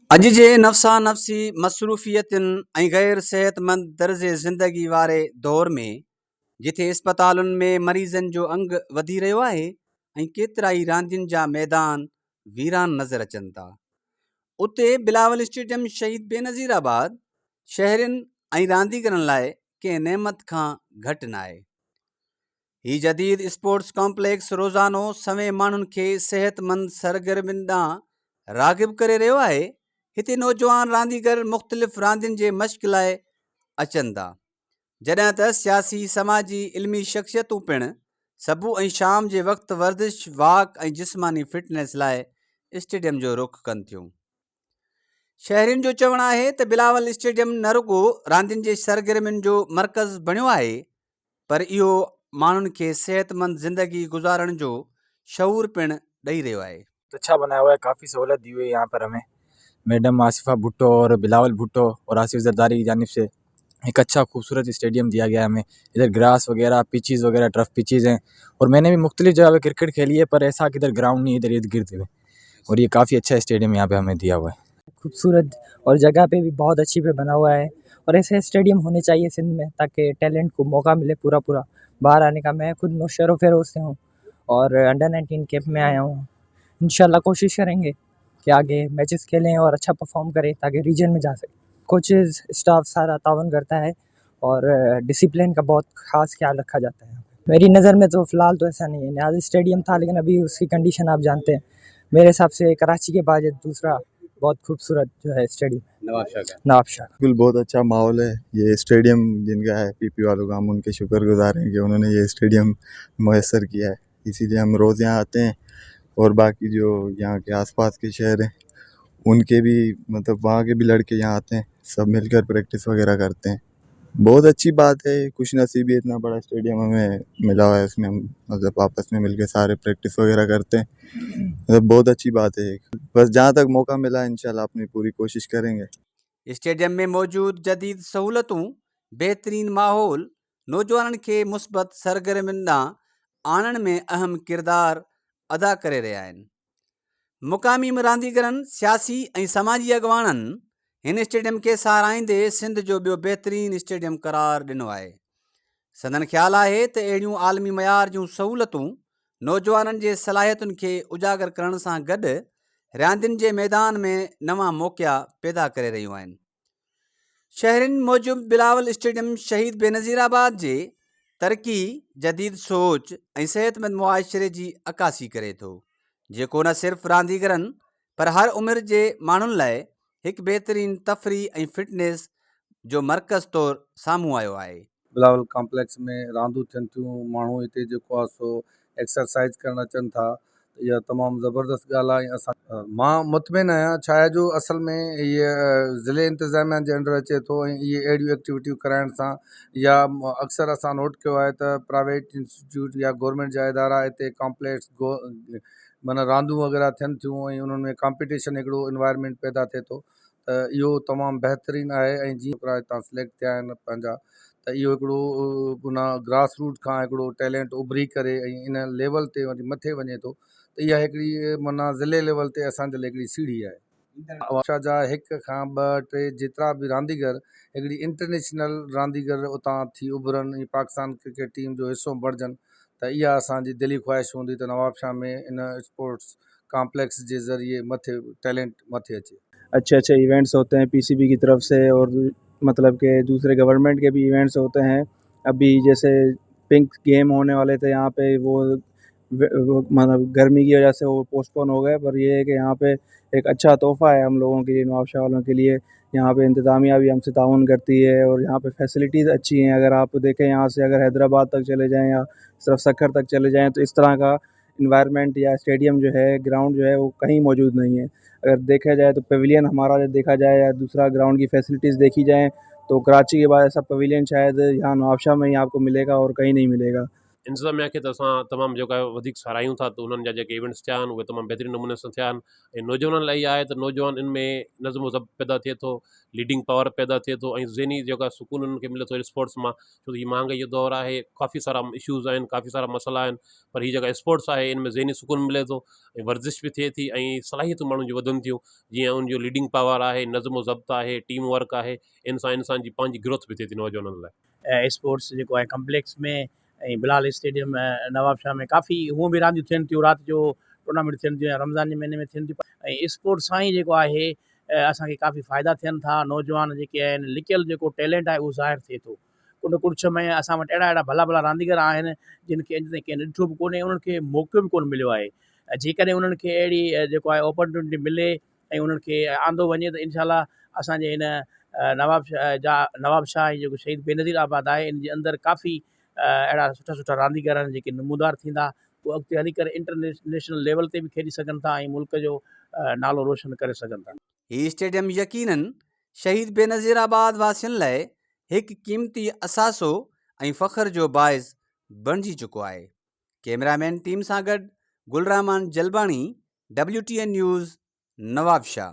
अॼु जे नफ़्सा नफ़्सी मसरूफ़ियतुनि ऐं ग़ैर सिहतमंद तर्ज़ ज़िंदगी वारे दौर में जिथे इस्पतालुनि में मरीज़नि जो अंग वधी रहियो आहे ऐं केतिरा ई रांदियुनि जा मैदान वीरान नज़र अचनि था, उते बिलावल स्टेडियम शहीद बेनज़ीराबाद शहरियुनि ऐं रांदीगरनि लाइ कंहिं नेमत खां घटि न आहे। हीउ जदीद स्पोर्ट्स कॉम्प्लेक्स रोज़ानो सवें माण्हुनि खे सिहतमंद सरगर्मियुनि ॾांहुं राग़िब करे रहियो आहे। हिते नौजवान रांदीगर मुख़्तलिफ़ रांदियुनि जे मश्क़ लाइ अचनि था, जॾहिं त सियासी समाजी इल्मी शख़्सियतूं पिणु सुबुह ऐं शाम जे वक़्तु वर्ज़िश वॉक ऐं जिस्मानी फिटनेस लाइ स्टेडियम जो रुख़ कनि थियूं। शहरियुनि जो चवणु आहे त बिलावल स्टेडियम न रुॻो रांदियुनि जे सरगर्मियुनि जो मर्कज़ बणियो आहे, पर इहो माण्हुनि खे सेहतमंद ज़िंदगी गुज़ारण जो शऊर पिणु ॾेई रहियो आहे। अच्छा बनाया हुआ है, काफ़ी सहूलत दी हुई है यहाँ पर हमें। मैडम आसिफा भुट्टो और बिलावल भुट्टो और आसिफ जरदारी की जानिब से एक अच्छा खूबसूरत स्टेडियम दिया गया है हमें। इधर ग्रास वगैरह पिचेस वगैरह टर्फ पिचेस हैं और मैंने भी मुख्तलिफ जगह पे क्रिकेट खेली है, पर ऐसा कि इधर ग्राउंड नहीं, इधर इर्द गिर्द है। और ये काफ़ी अच्छा स्टेडियम यहाँ पे हमें दिया हुआ है, खूबसूरत और जगह पे भी बहुत अच्छी पे बना हुआ है। और ऐसे स्टेडियम होने चाहिए सिंध में, ताकि टैलेंट को मौका मिले पूरा बाहर आने का। मैं खुद मुशर्रफ फेरोज से हूँ और अंडर 19 कैंप में आया हूँ। इंशाल्लाह कोशिश करेंगे कि आगे मैचेस खेलें और अच्छा परफॉर्म करें ताकि रीजन में जा सकें। कोचेज़ स्टाफ सारा तावन करता है और डिसिप्लिन का बहुत ख़ास ख्याल रखा जाता है। मेरी नज़र में तो फ़िलहाल तो ऐसा नहीं है। न्याज़ स्टेडियम था, लेकिन अभी उसकी कंडीशन आप जानते हैं। मेरे हिसाब से कराची के बाद दूसरा बहुत खूबसूरत जो है स्टेडियम नवाब शाह। बिल्कुल बहुत अच्छा माहौल है। ये स्टेडियम जिनका है पीपी वालों का, हम उनके शुक्रगुजार हैं कि उन्होंने ये स्टेडियम मुयस्सर किया है। इसीलिए हम रोज़ यहाँ आते हैं और बाकी जो यहाँ के आसपास के शहर हैं उनके भी, मतलब वहाँ के भी लड़के यहाँ आते हैं, सब मिलकर प्रैक्टिस वगैरह करते हैं। बहुत अच्छी बात है, खुश नसीबी इतना बड़ा स्टेडियम हमें मिला हुआ है, उसमें हम मतलब आपस में मिलकर सारे प्रैक्टिस वगैरह करते हैं। मतलब बहुत अच्छी बात है। बस जहाँ तक मौका मिला इंशाल्लाह अपनी पूरी कोशिश करेंगे। स्टेडियम में मौजूद जदीद सहूलतूं, बेहतरीन माहौल नौजवाननि खे मुस्बत सरगर्मियुनि ॾांहुं आणण में अहम किरदारु अदा करे रहिया आहिनि। मुक़ामी रांदीगरनि, सियासी ऐं समाजी अॻवाननि हिन स्टेडियम खे साराईंदे सिंध जो ॿियो बहितरीन स्टेडियम करार ॾिनो आहे। संदन ख़्यालु आहे त अहिड़ियूं आलमी मयार जूं सहूलतूं नौजवाननि जे सलाहियतुनि खे उजागर करण सां गॾु रांदियुनि जे मैदान में नवां मौक़िया पैदा करे रहियूं आहिनि। शहरियुनि मूजिबि बिलावल स्टेडियम शहीद बेनज़ीराबाद जे तरक़ी, जदीद सोच ऐं सेहतमंद मुआशिरे जी अकासी करे थो, जेको न सिर्फ़ रांदीगरनि पर हर उमिरि जे माण्हुनि लाइ हिकु बहितरीन तफ़रीह ऐं फिटनेस जो मर्कज़ तौरु साम्हूं आयो आहे। बिलावल कॉम्प्लेक्स में रांदूं थियनि थियूं, माण्हू हिते जेको आहे सो एक्सरसाइज करणु अचनि था, इहा तमामु ज़बरदस्त ॻाल्हि आहे। असां मां मुतमिन आहियां, छा आहे जो असल में इहा ज़िले इंतिज़ामिया जे अंडर अचे थो ऐं इहे अहिड़ियूं एक्टिविटियूं कराइण सां, या अक्सर असां नोट कयो आहे त प्राइवेट इंस्टीट्यूट या गवर्नमेंट जा इदारा हिते कॉम्प्लेक्स माना रांदूं वग़ैरह थियनि थियूं ऐं उन्हनि में कॉम्पिटिशन हिकिड़ो इन्वायरमेंट पैदा थिए थो, त इहो तमामु बहितरीनु आहे। ऐं जीअं छोकिरा हितां सिलेक्ट थिया आहिनि पंहिंजा, त इहो हिकिड़ो माना ग्रास रूट खां हिकिड़ो टैलेंट उभरी करे ऐं इन लेवल ते वरी मथे वञे थो, त इहा हिकिड़ी माना ज़िले लेवल ते असांजे लाइ हिकिड़ी सीढ़ी आहे। नवाबशाह जा 1 खां 2 3 जेतिरा बि रांदीगर हिकिड़ी इंटरनेशनल रांदीगर उतां थी उभरनि, पाकिस्तान क्रिकेट टीम जो हिसो बणिजनि, त इहा असांजी दिली ख्वाहिश हूंदी त नवाबशाह में इन स्पोर्ट्स कॉम्प्लेक्स के ज़रिए मथे टैलेंट मथे अचे। अच्छे अच्छे इवेंट्स होते हैं पीसीबी की तरफ से, और मतलब के दूसरे गवर्नमेंट के भी इवेंट्स होते हैं। अभी जैसे पिंक गेम होने वाले थे यहाँ पे, वो मतलब गर्मी की वजह से वो पोस्टपोन हो गए, पर ये है कि यहाँ पे एक अच्छा तोहफ़ा है हम लोगों के लिए, नवाबशाह वालों के लिए। यहाँ पे इंतज़ामिया भी हमसे ताउन करती है और यहाँ पे फैसिलिटीज़ अच्छी हैं। अगर आप देखें यहाँ से अगर हैदराबाद तक चले जाएँ या सिर्फ सक्खर तक चले जाएँ, तो इस तरह का इन्वायरमेंट या स्टेडियम जो है, ग्राउंड जो है, वो कहीं मौजूद नहीं है। अगर देखा जाए तो पवेलियन हमारा देखा जाए या दूसरा ग्राउंड की फैसिलिटीज़ देखी जाएँ, तो कराची के बाद ऐसा पवेलियन शायद यहाँ नवाबशाह में ही आपको मिलेगा और कहीं नहीं मिलेगा। इंतज़ामिया खे त असां तमामु जेको आहे वधीक साराहियूं था, त उन्हनि जा जेके इवेंट्स थिया आहिनि उहे तमामु बहितरीनु नमूने सां थिया आहिनि। ऐं नौजवाननि लाइ इहा आहे त नौजवान इन में नज़्म ज़ब्त पैदा थिए थो, लीडिंग पावर पैदा थिए थो, ऐं ज़हनी जेका सुकून उन्हनि खे मिले थो स्पोर्ट्स मां, छो त हीअ महांगाई जो दौरु आहे, काफ़ी सारा इशूज़ आहिनि, काफ़ी सारा मसइला आहिनि, पर हीअ जेका स्पोर्ट्स आहे इन में ज़हनी सुकून मिले थो ऐं वर्जिश बि थिए थी ऐं सलाहियतूं माण्हुनि जी वधनि थियूं, जीअं उनजो लीडिंग पावर आहे, नज़्म ज़ब्त आहे, टीम वर्क आहे, इन सां इंसान जी पंहिंजी ग्रोथ बि थिए थी नौजवाननि लाइ। स्पोर्ट्स जेको आहे कम्पलेक्स में ऐं बिलाल स्टेडियम नवाबशाह में काफ़ी हूअं बि रांदियूं थियनि थियूं, राति जो टूर्नामेंट थियनि थियूं, रमज़ान जे महीने में थियनि थियूं, ऐं स्पोर्ट्स सां ई जेको आहे असांखे काफ़ी फ़ाइदा थियनि था। नौजवान जेके आहिनि लिकियल जेको टैलेंट आहे उहो ज़ाहिर थिए थो। कुन कुछ में असां वटि अहिड़ा भला भला रांदीगर आहिनि जिन खे अॼु ताईं कंहिं ॾिठो बि कोन्हे, उन्हनि खे मौक़ो बि कोन मिलियो आहे। जेकॾहिं उन्हनि खे अहिड़ी जेको आहे अपॉर्चुनिटी मिले ऐं उन्हनि खे आंदो वञे त इनशाला असांजे इन नवाबशाह जेको शहीद बेनज़ीर आबाद आहे इन जे अंदरि काफ़ी अहिड़ा सुठा सुठा रांदीगर आहिनि जेके नमूदार थींदा, उहे अॻिते हली करे इंटरनेशनल लेवल ते बि खेॾी सघनि था ऐं मुल्क जो नालो रोशन करे सघनि था। हीउ स्टेडियम यकीनन शहीद बेनज़ीर आबाद वासियुनि लाइ हिकु क़ीमती असासो ऐं फ़ख्र जो बाइस बणिजी चुको आहे। कैमरामैन टीम सां गॾु गुलरहमान जलबाणी, WTN न्यूज़, नवाबशाह।